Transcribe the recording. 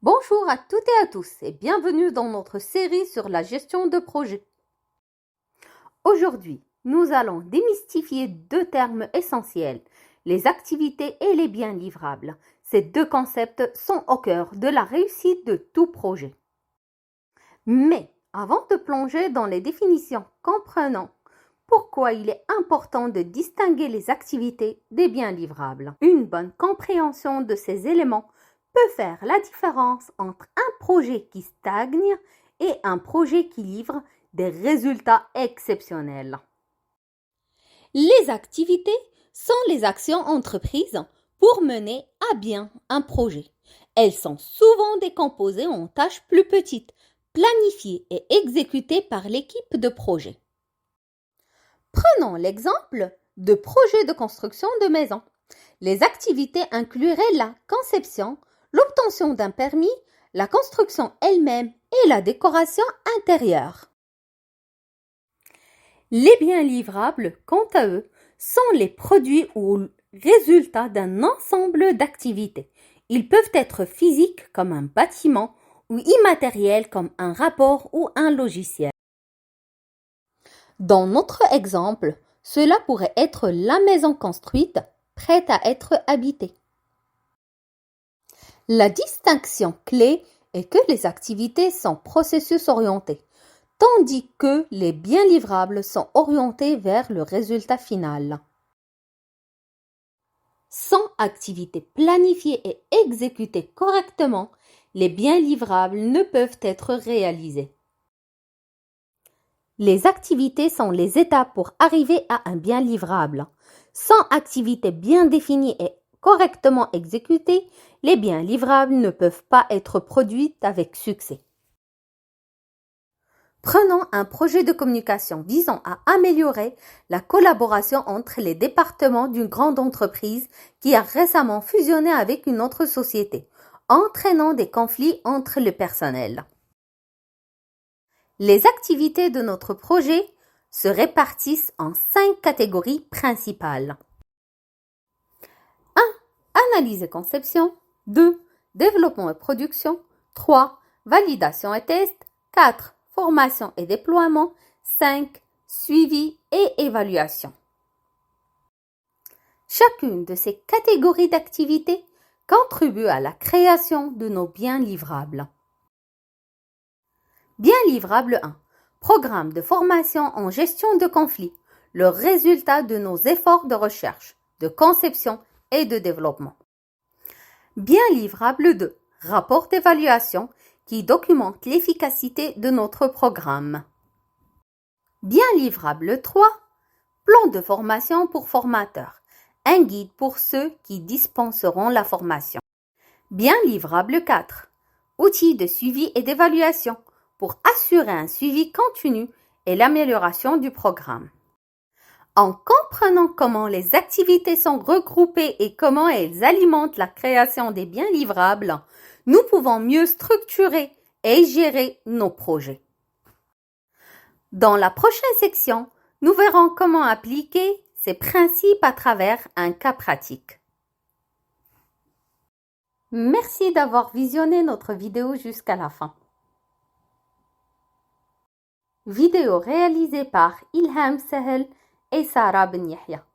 Bonjour à toutes et à tous et bienvenue dans notre série sur la gestion de projet. Aujourd'hui, nous allons démystifier deux termes essentiels, les activités et les biens livrables. Ces deux concepts sont au cœur de la réussite de tout projet. Mais avant de plonger dans les définitions, comprenons pourquoi il est important de distinguer les activités des biens livrables. Une bonne compréhension de ces éléments peut faire la différence entre un projet qui stagne et un projet qui livre des résultats exceptionnels. Les activités sont les actions entreprises pour mener à bien un projet. Elles sont souvent décomposées en tâches plus petites, planifiées et exécutées par l'équipe de projet. Prenons l'exemple de projets de construction de maisons. Les activités incluraient la conception, l'obtention d'un permis, la construction elle-même et la décoration intérieure. Les biens livrables, quant à eux, sont les produits ou résultats d'un ensemble d'activités. Ils peuvent être physiques comme un bâtiment ou immatériels comme un rapport ou un logiciel. Dans notre exemple, cela pourrait être la maison construite, prête à être habitée. La distinction clé est que les activités sont processus orientés, tandis que les biens livrables sont orientés vers le résultat final. Sans activité planifiée et exécutée correctement, les biens livrables ne peuvent être réalisés. Les activités sont les étapes pour arriver à un bien livrable. Sans activité bien définie et correctement exécutée, les biens livrables ne peuvent pas être produits avec succès. Prenons un projet de communication visant à améliorer la collaboration entre les départements d'une grande entreprise qui a récemment fusionné avec une autre société, entraînant des conflits entre le personnel. Les activités de notre projet se répartissent en 5 catégories principales. 1. Analyse et conception. 2. Développement et production. 3. Validation et test. 4. Formation et déploiement. 5. Suivi et évaluation. Chacune de ces catégories d'activités contribue à la création de nos biens livrables. Bien livrable 1. Programme de formation en gestion de conflits, le résultat de nos efforts de recherche, de conception et de développement. Bien livrable 2. Rapport d'évaluation qui documente l'efficacité de notre programme. Bien livrable 3. Plan de formation pour formateurs, un guide pour ceux qui dispenseront la formation. Bien livrable 4. Outils de suivi et d'évaluation pour assurer un suivi continu et l'amélioration du programme. En comprenant comment les activités sont regroupées et comment elles alimentent la création des biens livrables, nous pouvons mieux structurer et gérer nos projets. Dans la prochaine section, nous verrons comment appliquer ces principes à travers un cas pratique. Merci d'avoir visionné notre vidéo jusqu'à la fin. Vidéo réalisée par Ilham Sahel et Sarah Ben Yahya.